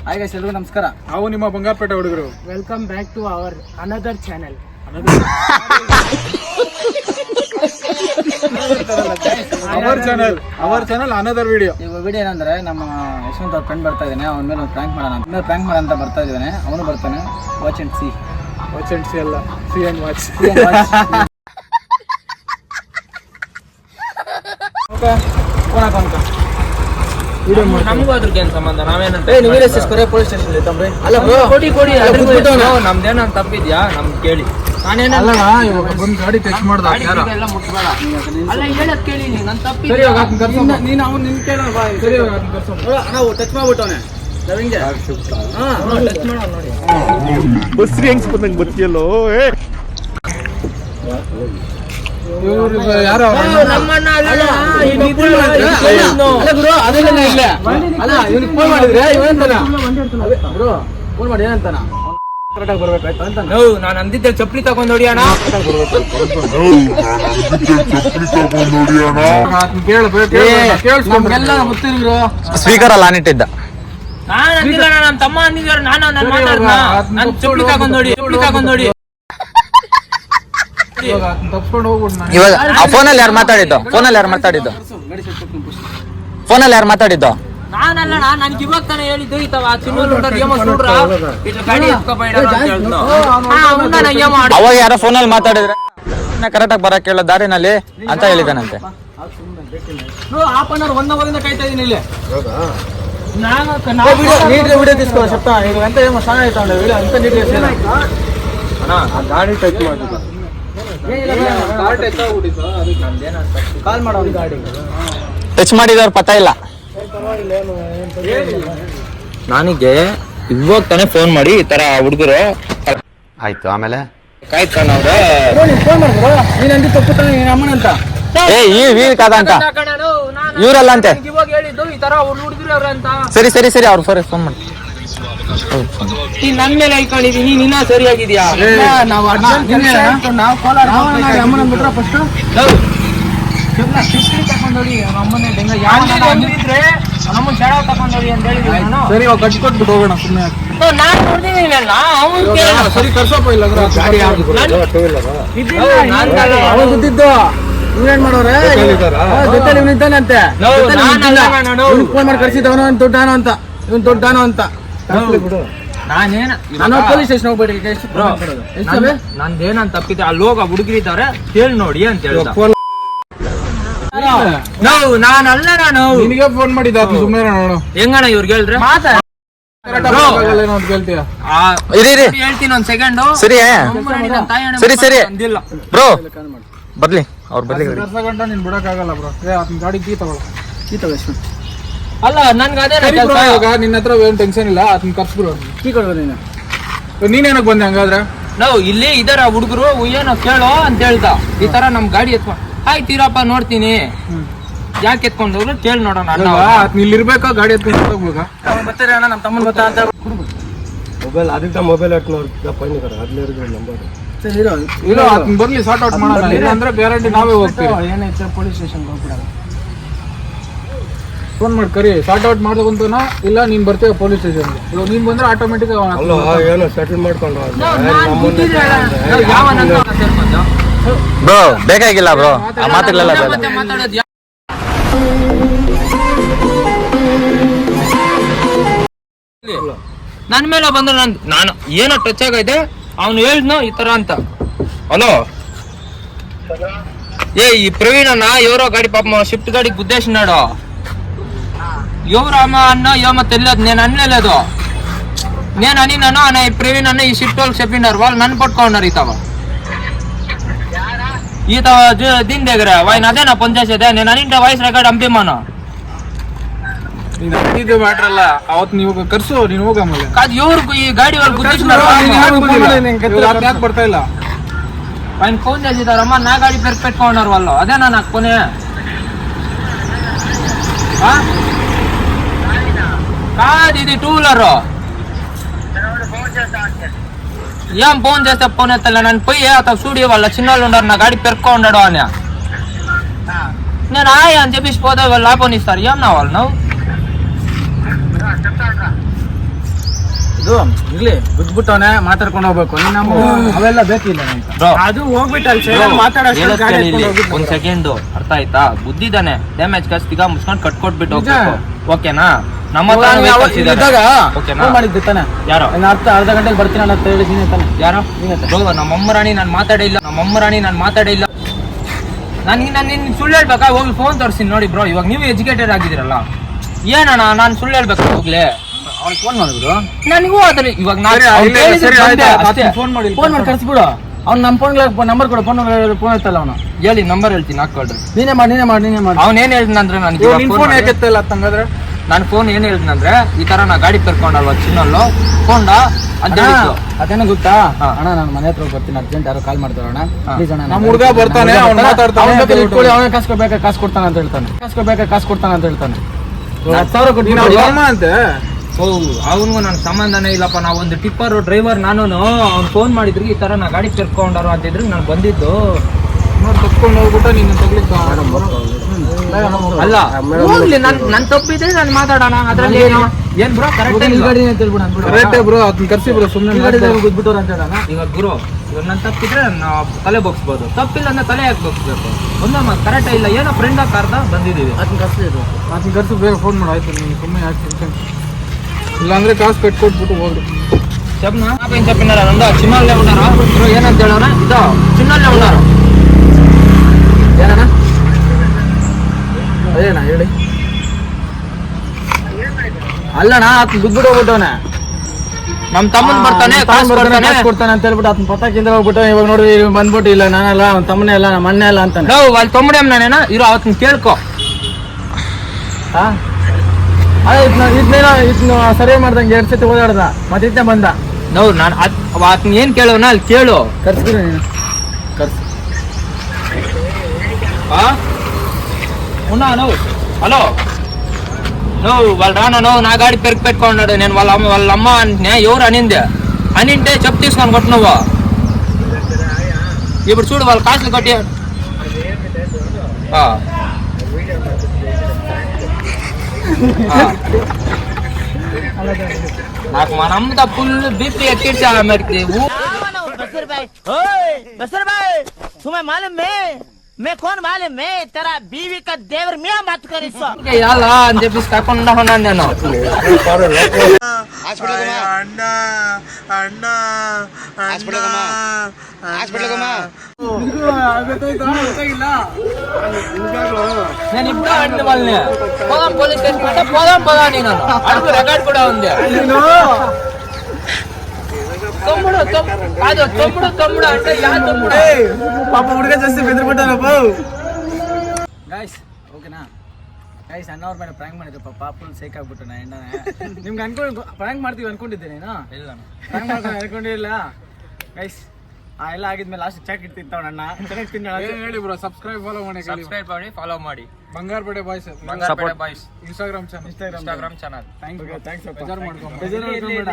Hi guys, ಎಲ್ಲರಿಗೂ ನಮಸ್ಕಾರ. ನಾವು ನಿಮ್ಮ ಬಂಗಾರಪೇಟೆ ಹುಡುಗರು. Welcome back to our another channel. Our channel another video. ಈಗ ವಿಡಿಯೋ ಏನಂದ್ರೆ, ನಮ್ಮ ಯಶವಂತ್ ಅವ್ರ ಫ್ರೆಂಡ್ ಬರ್ತಾ ಇದ್ದಾನೆ. ಅವನ ಮೇಲೆ ಒಂದು ಪ್ರ್ಯಾಂಕ್ ಮಾಡೋಣ ಅಂತ ಬರ್ತಾ ಇದ್ದಾನೆ. ಅವನು ಬರ್ತಾನೆ. Watch and C. Watch and C ಅಲ್ಲ, ಸಿ ಅಂಡ್ ವಾಚ್. ಫೋನ್ ಹಾಕೋಂತ ನಮಗೂ ಅದ್ರಕ್ಕೆ ಏನ್ ಸಂಬಂಧ? ನಾವೇನಂತ ಪೊಲೀಸ್ ಸ್ಟೇಷನ್ ಇತ್ತಂಬ್ರಿ. ಅಲ್ಲ ಕೊಡಿ ನಮ್ದೇನ ತಪ್ಪಿದ್ಯಾ? ನಮ್ ಕೇಳಿ. ಅಲ್ಲ, ಇವಾಗ ಬಂದು ಗಾಡಿ ಟಚ್ ಮಾಡ್ದ ಎಲ್ಲ ಮುಟ್ಬೇಡ. ಅಲ್ಲ ಹೇಳದ್ ಕೇಳಿ, ನನ್ ತಪ್ಪಿ. ಸರಿ, ಇವಾಗ ಅದನ್ನ ಕರ್ಸೋಣ. ನೀನು ಅವ್ನು ನಿನ್ ಕೇಳ. ಸರಿ, ಇವಾಗ ಅದನ್ನ ಕರ್ಸೋಣ. ನಾವು ಟಚ್ ಮಾಡ್ಬಿಟ್ಟವನೆ. ಹಿಂಗೆ ಟಚ್ ಮಾಡೋಣ ನೋಡಿ. ಬಸ್ರಿ ಹೆಂಗ್ ಬಂದಂಗೆ ಬರ್ತಿಯಲ್ಲೋ. ಇವ್ರು ಯಾರು? ನಮ್ಮಣ್ಣ ಅಲ್ಲ ಗುರು, ಅದೆಲ್ಲ ಇಲ್ಲ. ಅಲ್ಲ, ಇವ್ನಿಗೆ ಫೋನ್ ಮಾಡಿದ್ರೆ ಇವಂತಾನ ಗುರು, ಫೋನ್ ಮಾಡಿ ಏನಂತಾನ, ಕರೆಕ್ಟಾಗಿ ಬರ್ಬೇಕಾಯ್ತು ಅಂತ. ನಾನು ಅಂದಿದ್ದೆ ಚಪ್ಪಲಿ ತಗೊಂಡ್ ನೋಡಿ ಅಣ್ಣ. ನಮ್ಗೆಲ್ಲ ಗೊತ್ತಿದ್ರು. ಸ್ಪೀಕರ್ ಅಲ್ಲಿ ಆನಿಟ್ಟಿದ್ದ. ನಾನು ಅಂದಿಲ್ಲ, ನಮ್ಮ ತಮ್ಮ ಅಂದಿದ್ದಾರೆ. ನಾನು ಚಪ್ಪಲಿ ತಗೊಂಡ್ ನೋಡಿ. ತಪ್ಸ್ಕೊಂಡು ಹೋಗ್ಬಿಟ್ಟು ಇವಾಗ ಆ ಫೋನಲ್ಲಿ ಯಾರು ಮಾತಾಡಿದ್ದು? ನಾನಲ್ಲ, ನನ್ಗೆ ಇವಾಗ ತಾನೇ ಹೇಳಿದ್ದು. ಗಾಡಿ ಅವಾಗ ಯಾರೋ ಫೋನಲ್ಲಿ ಮಾತಾಡಿದ್ರೆ ಕರೆಕ್ಟ್ ಆಗಿ ಬರಕ್ ಹೇಳೋ ದಾರಿನಲ್ಲಿ ಅಂತ ಹೇಳಿದಾನಂತೆ. ಹಾಫ್ ಅನ್ ಅವರ್ 1 ಅವರಿಂದ ಕಾಯ್ತಾ ಇದೀನಿ ಇಲ್ಲಿ. ವಿಡಿಯೋ తీసుకో చెప్తా. ಈಗ ಎಂತ ಏನೋ ಸಣ್ಣ ಆಯ್ತಾ ವಿಡಿಯೋ ಅಂತ ನೀಟ್ ಗಾಡಿ ಟಚ್ ಮಾಡಿದ್ರು. ಕಾಲ್ ಮಾಡೋ ಗಾಡಿ ಟಚ್ ಮಾಡಿದವ್ರು ಪತ್ತ ಇಲ್ಲ. ನನಗೆ ಇವಾಗ ತಾನೇ ಫೋನ್ ಮಾಡಿ ಈ ತರ ಹುಡುಗರು ಆಯ್ತು. ಆಮೇಲೆ ಕಾಯ್ತಾನವ್ರೆ. ಫೋನ್ ಮಾಡಿದ್ರು. ನೀನ್ ಅಂದಿ ತಪ್ಪು ತಾನೆ, ನೀನ್ ಅಮ್ಮನ ಅಂತ. ಈ ಕಾದ ಅಂತ ಇವ್ರಲ್ಲ ಅಂತೆ. ಇವಾಗ ಹೇಳಿದ್ದು ಈ ತರ ಹುಡುಗರು ಅವ್ರ ಅಂತ. ಸರಿ ಅವ್ರು ಫೋನ್ ಮಾಡಿ. ನನ್ ಮೇಲೆ ಐಕೊಂಡಿದೀನಿ, ನಿನ್ನ ಸರಿಯಾಗಿದ್ಯಾ? ನಾವು ಅಮ್ಮನ ಬಿಟ್ರ ಫಸ್ಟ್ ತಕೊಂಡೋಡಿ ಅಮ್ಮನೇ ನಮ್ಮ ಶಾಳ ತಕೊಂಡೋಡಿ ಅಂತ ಹೇಳಿದ್ವಿ. ಸರಿ, ಇವಾಗ ಕಟ್ಟಿ ಕೊಟ್ಬಿಟ್ಟು ಹೋಗೋಣ ಸುಮ್ಮನೆ. ನಾನು ನೋಡಿದೀನಿ. ಸರಿ, ಕರ್ಸಪ್ಪ. ಇಲ್ಲ ಗಾಡಿ ಅವನು ಗೊತ್ತಿದ್ದು. ಇವ್ನೇನ್ ಮಾಡೋರೆ ಜೊತೆಲಿ ಇವನಿದ್ದಾನಂತೆ. ಫೋನ್ ಮಾಡಿ ಕರ್ಸಿದ್ದವನು ಅವ್ನು ದೊಡ್ಡಾನು ಅಂತ. ನಾನು ಪೊಲೀಸ್ ಸ್ಟೇಷನ್ ಹೋಗ್ಬೇಡಿ. ನಂದೇನಂತ ತಪ್ಪಿದೆ. ಅಲ್ಲಿ ಹೋಗ ಹುಡುಗರಿದ್ದಾರೆ, ಕೇಳಿ ನೋಡಿ ಅಂತ ಹೇಳ್ದ. ನಾನು ನಿನಗೆ ಫೋನ್ ಮಾಡಿದ್ದ ಸುಮ್ಮನೆ ನೋಡು. ಹೆಂಗಣ ಇವ್ರಿಗೆ ಹೇಳಿದ್ರೆ ಕೇಳ್ತೀಯ? ಹೇಳ್ತೀನಿ ಒಂದ್ ಸೆಕೆಂಡ್. ಸರಿ ಬ್ರೋ ಬರ್ಲಿ, ಅವ್ರು ಬರ್ಲಿ. ಗಂಟ ನೀನ್ ಬಿಡಕ್ಕಾಗಲ್ಲ ಬ್ರೋ. ಅದನ್ನ ಗಾಡಿ ಕೀ ತಗೊಳ್ಳಿ. ಅಲ್ಲ, ನನ್ಗೆ ಅದೇ ನಿನ್ನ ಹತ್ರ ಏನ್ ಟೆನ್ಷನ್ ಇಲ್ಲ. ಅದನ್ನ ಕರ್ಸ್ಬಿಡು. ಕೀ ಕೊಡ್ಬೋದು. ನೀನೇನಕ್ ಬಂದೆ ಹಂಗಾದ್ರೆ? ನಾವು ಇಲ್ಲಿ ಇದರ ಹುಡುಗರು ಏನೋ ಕೇಳೋ ಅಂತ ಹೇಳ್ದ. ಈ ತರ ನಮ್ ಗಾಡಿ ಎತ್ಕೊಂಡ್ ಆಯ್ತೀರಪ್ಪ ನೋಡ್ತೀನಿ. ಯಾಕೆ ಎತ್ಕೊಂಡು ಹೋಗ್ರು ಕೇಳಿ ನೋಡೋಣ. ಇಲ್ಲಿರ್ಬೇಕಾ ಗಾಡಿ ಎತ್ಕೊಂಡು ಹೋಗ್ಬೇಕಾ? ಬರ್ತಾರೆ ಅಣ್ಣ, ನಮ್ಮ ತಮ್ಮನ್ ಗೊತ್ತಾ ಅಂತ ಮೊಬೈಲ್ ಅದಕ್ಕೆ ಮೊಬೈಲ್ ನಂಬರ್ ಇಲ್ಲ, ಅದನ್ನ ಬರ್ಲಿ ಸಾರ್ಟ್ ಔಟ್ ಮಾಡೋಣ. ಇಲ್ಲ ಅಂದ್ರೆ ಗ್ಯಾರಂಟಿ ನಾವೇ ಹೋಗ್ತೀವಿ. ಏನಾಯ್ತು, ಪೊಲೀಸ್ ಸ್ಟೇಷನ್ ಹೋಗ್ಬಿಡಲ್ಲ. ಫೋನ್ ಮಾಡಿ ಕರಿ, ಸಾರ್ಟ್ ಔಟ್ ಮಾಡ್ಬೇಕಂತನಾ? ಇಲ್ಲ ನೀನ್ ಬರ್ತೀವಿ ಪೊಲೀಸ್ ಸ್ಟೇಷನ್ಗೆ. ಇವಾಗ ನೀನ್ ಬಂದ್ರೆ ಆಟೋಮೆಟಿಕ್ ಏನೋ ಸೆಟಲ್ ಮಾಡ್ಕೊಂಡು ಬ್ರೋ ಬೇಕಾಗಿಲ್ಲ ಬ್ರೋ, ಆ ಮಾತುಗಳೆಲ್ಲ ಬೇಡ. ನನ್ ಮೇಲೆ ಬಂದ್ರೆ ನಾನು ಏನೋ ಟಚ್ ಆಗೈತೆ. ಅವ್ನು ಹೇಳಿದ್ನೋ ಈ ತರ ಅಂತ. ಹಲೋ, ಈ ಪ್ರವೀಣನ ಇವರೋ ಗಾಡಿ ಪಾಪ ಶಿಫ್ಟ್ ಗಾಡಿ ಗುದ್ದೇಶನಾಡು ಇವ್ರಮ್ಮ ಅನ್ನ ಮತ್ತೆ ಎಲ್ಲದ್ నేను అనలేదు. నేను అనినాను అన్న ఈ ప్రవీణ్ అన్న ఈ షిఫ్ట్ వాళ్ళకి చెప్పినారు. వాళ్ళు నన్ను పట్టుకున్నారు. ఈత దీని దగ్గర ఆయన అదే నా పని చేసేదే. నేను అనింటే వాయిస్ రికార్డ్ పంపిమ్మను. ಮ್ಯಾಟ್ರ್ ಅಲ್ಲ. ಅವತ್ತು ನೀವು ಕರ್ಸು, ನೀನು ಹೋಗ. ಕಾದು ಇವ್ರು ಈ ಗಾಡಿ వాళ్ళు గుద్దేసినారు. ಬರ್ತಾ ಇಲ್ಲ. ఆయన ఫోన్ చేసిదారమ్మ, నా గాడి పేరు పెట్టుకున్నారు వాళ్ళు. అదేనా నాకు పోనీ? కాదు, ఇది 2 వీలర్. ఏం ఫోన్ చేస్తే ఫోన్ ఎత్తలే. నన్ను పోయి అతను స్టూడియో వాళ్ళ చిన్నోళ్ళు ఉన్నారు, నా గాడి పెరుక్కో ఉన్నాడు అని. నేను ఆయా అని చెప్పేసి పోతే వాళ్ళు లాభం ఇస్తారు. ఏం నా వాళ్ళు నువ్వు ಇದು ಇರ್ಲಿ ಬಿದ್ಬಿಟ್ಟವನೆ ಮಾತಾಡ್ಕೊಂಡು ಹೋಗ್ಬೇಕು ನಮ್ಮ ಅವೆಲ್ಲ ಬೇಕಿಲ್ಲ ಅಂತ ಬ್ರೋ ಅದು ಹೋಗ್ಬಿಟ್ಟು ಒಂದ್ ಸೆಕೆಂಡ್ ಅರ್ಥ ಆಯ್ತಾ ಬುದ್ಧಿದಾನೆ ಡ್ಯಾಮೇಜ್ ಕಸ್ತಿಗ ಮುಸ್ಕೊಂಡ್ ಕಟ್ಕೊಟ್ಬಿಟ್ಟು ಹೋಗ್ಬೇಕು ಓಕೆನಾ ನಮ್ಮ ಇದ್ದಾಗ ಓಕೆನಾ ಫೋನ್ ಮಾಡಿದ್ದೆ ತಾನೆ ಯಾರೋ ಅರ್ಧ ಗಂಟೆಗೆ ಬರ್ತೀನಿ ಅಂತ ಹೇಳಿದ್ದೀನಿ ತಾನೆ ಯಾರೋ ಬ್ರೋ ನಮ್ಮಮ್ಮ ರಾಣಿ ನಾನು ಮಾತಾಡೇ ಇಲ್ಲ ನಾನು ಸುಳ್ಳು ಹೇಳ್ಬೇಕಾ ಹೋಗಿ ಫೋನ್ ತೋರಿಸ್ತೀನಿ ನೋಡಿ ಬ್ರೋ ಇವಾಗ ನೀವು ಎಜುಕೇಟೆಡ್ ಆಗಿದ್ದೀರಲ್ಲ ಏನಣ್ಣ ನಾನು ಸುಳ್ಳು ಹೇಳ್ಬೇಕಾ ಹೋಗ್ಲಿ ಅವ್ನಿಗೆ ಫೋನ್ ಮಾಡಿದ್ರು ನನಗೂ ಅದ್ರ ಇವಾಗ ಫೋನ್ ಮಾಡಿ ಕರ್ಸ್ಬಿಡು ಅವ್ನು ನಮ್ಮ ಫೋನ್ ನಂಬರ್ ಕೊಡು ಫೋನ್ ಇರ್ತಲ್ಲ ಅವನು ಹೇಳಿ ನಂಬರ್ ಹೇಳ್ತೀನಿ ಹಾಕೊಳ್ರಿ ನೀನೇ ಮಾಡಿ ಅವ್ನು ಏನ್ ಹೇಳಿದ್ನಂದ್ರೆ ಫೋನ್ ಯಾಕೆತ್ತಲ್ಲ ಅಂತಂಗಾದ್ರೆ ನಾನು ಫೋನ್ ಏನ್ ಹೇಳಿದ್ನಂದ್ರೆ ಈ ತರ ನಾ ಗಾಡಿ ಕರ್ಕೊಂಡಲ್ವ ಚಿನ್ನಲ್ಲು ಫೋನ್ಡ ಅಂತ ಹೇಳಿದ್ದು ಅದೇನೋ ಗೊತ್ತಾ ಅಣ್ಣ ನಾನು ಮನೆ ಹತ್ರ ಬರ್ತೀನಿ ಅರ್ಜೆಂಟ್ ಯಾರೋ ಕಾಲ್ ಮಾಡ್ತಾರ ಅಣ್ಣ ಪ್ಲೀಸ್ ಅಣ್ಣ ನಮ್ಮ ಹುಡುಗ ಬರ್ತಾನೆ ಅವ್ನು ಮಾತಾಡ್ತಾನೆ ಅವನೇ ಕಾಸು ಕೊಡ್ತಾನೆ ಅಂತ ಹೇಳ್ತಾನೆ 10,000 ಕೊಟ್ಟು ಅಂತೆ ಅವನಿಗೂ ನನ್ ಸಂಬಂಧನೇ ಇಲ್ಲಪ್ಪ ನಾವು ಒಂದು ಟಿಪ್ಪರ್ ಡ್ರೈವರ್ ನಾನು ಅವ್ನು ಫೋನ್ ಮಾಡಿದ್ರು ಈ ತರ ನಾ ಗಾಡಿ ಕರ್ಕೊಂಡಾರು ಅಂತಿದ್ರು ನಾನು ಬಂದಿದ್ದು ನೋಡಿ ತಪ್ಕೊಂಡು ಹೋಗ್ಬಿಟ್ಟು ನಿನ್ನ ತಗ್ಲಿಕ್ಕೆ ಅಲ್ಲ ಹೋಗ್ಲಿ ನನ್ ತಪ್ಪಿದ್ರೆ ನಾನು ಮಾತಾಡೋಣ ಅದ್ರಲ್ಲಿ ಏನ್ ಬ್ರೋ ಕರೆಕ್ಟ್ ಕರೆಕ್ಟೇ ಬ್ರೋ ಅದನ್ನ ಕರ್ಸಿ ಬ್ರೋ ಸುಮ್ಮನೆ ಬಿಟ್ಬಿಟ್ಟವ್ರು ಅಂತ ಹೇಳೋಣ ಇವಾಗ ಗುರು ಇವಾಗ ನನ್ ತಪ್ಪಿದ್ರೆ ನಾವು ತಲೆ ಬಗ್ಸ್ಬೋದು ತಪ್ಪಿಲ್ಲ ಅಂದ್ರೆ ತಲೆ ಯಾಕೆ ಬಗ್ಸ್ಬೇಕು ಒಂದಮ್ಮ ಕರೆಕ್ಟ್ ಇಲ್ಲ ಏನೋ ಫ್ರೆಂಡ್ ಕಾರ್ದ ಬಂದಿದೀವಿ ಅದನ್ನ ಕರ್ಸಿ ಬೇಗ ಫೋನ್ ಮಾಡು ಆಯ್ತು ನೀನು ಸುಮ್ಮನೆ ಯಾಕೆ ಇಲ್ಲಾಂದ್ರೆ ಕಾಸು ಕಟ್ಕೊಟ್ಬಿಟ್ಟು ಹೋಗ್ರಿ చెప్పినారా చిన్నోళ్ళే ఉన్నారా ಏನಂತ ಹೇಳೋಣ ಇದು ಚಿನ್ನೋళ్ళೇ ఉన్నారు ಏನಣ್ಣ ಅದೇನಾ ಹೇಳಿ ಅಲ್ಲಣ್ಣ ಆತನ ಬಿದ್ಬಿಟ್ಟು ಹೋಗ್ಬಿಟ್ಟವನೆ ನಮ್ ತಮ್ಮನ್ ಬರ್ತಾನೆ ಕಾಸು ಕೊಡ್ತಾನೆ ಅಂತ ಹೇಳ್ಬಿಟ್ಟು ಆತನ ಪತ್ತಾಕಿಂದ ಹೋಗ್ಬಿಟ್ಟು ಇವಾಗ ನೋಡ್ರಿ ಬಂದ್ಬಿಟ್ಟು ಇಲ್ಲ ನಾನಲ್ಲ ಅವ್ನ ತಮ್ಮನೇ ಅಲ್ಲ ನಮ್ಮ ಅಣ್ಣೇ ಅಲ್ಲ ಅಂತಾನೆ ಅಲ್ಲಿ ತೊಂಬಡಿ ಅಮ್ಮನೇನಾ ಇರೋ ಅವತ್ತನ್ನ ಕೇಳ್ಕೊ ಇದನ್ನ ಸರಿ ಮಾಡ್ದಂಗೆ 2 ಸತಿ ಓಡಾಡ್ದ ಮತ್ತೆ ಇದನ್ನೇ ಬಂದ ನಾವು ನಾನು ಆತನ ಏನ್ ಕೇಳೋಣ ಅಲ್ಲಿ ಕೇಳು ಕರ್ಸ್ಬಿಡು ನೀನು ಕರ್ಸು ఉన్నా నువ్వు హలో నువ్వు వాళ్ళు రాను నువ్వు నా గాడి పెట్టుకున్నాడు నేను వాళ్ళ అమ్మ అంటే ఎవరు అనింటే చెప్పు తీసుకొని కొట్టు నువ్వు ఇప్పుడు చూడు వాళ్ళ కాసులు కొట్టి నాకు మన అమ్మతో ఫుల్ బీపీ ఎక్కించా మరి मैं कौन मालूम मैं तेरा बीवी का देवर मियां मत कर इसको ఎలా అని చెప్పేసి కాకుండా ఉన్నాను నేను నేను ఇప్పుడు అడిగిన వాళ్ళని పోదాం పోలీస్ స్టేషన్ అంటే పోదాం నేను అడుగు రికార్డ్ కూడా ఉంది తమ్ముడు అంటే యా తమ్ముడు ಪಾಪ ಹುಡುಗ ಜಾಸ್ತಿ ಬೆದರ್ಬಿಟ್ಟಾನಪ್ಪ ಗಾಯ್ಸ್ ಓಕೆನಾ ಗೈಸ್ ಅಣ್ಣ ಅವ್ರ ಮೇಲೆ ಪ್ರಾಂಕ್ ಮಾಡಿದ್ರು ಪಾಪ ಫುಲ್ ಸೇಕ್ ಆಗ್ಬಿಟ್ಟು ನಾ ಎಣ್ಣೆ ನಿಮ್ಗೆ ಪ್ರಾಂಕ್ ಮಾಡ್ತೀವಿ ಅನ್ಕೊಂಡಿದ್ದೆ ನೀನು ಇಲ್ಲ ಪ್ರಾಂಕ್ ಮಾಡ್ಕೊಂಡು ಅನ್ಕೊಂಡಿಲ್ಲ ಗೈಸ್ ಎಲ್ಲ ಆಗಿದ್ಮೇಲೆ ಲಾಸ್ಟ್ ಚಾಕ್ ಇಡ್ತಿರ್ತಾವ ಅಣ್ಣ ಚೆನ್ನಾಗಿ ತಿನ್ನ ಹೇಳಿ ಬ್ರೋ ಸಬ್ಸ್ಕ್ರೈಬ್ ಫಾಲೋ ಮಾಡಿ Bangarapete boys Instagram channel thanks ಬೇಜಾರು ಮಾಡ್ಕೊಂಡು ಬೇಡ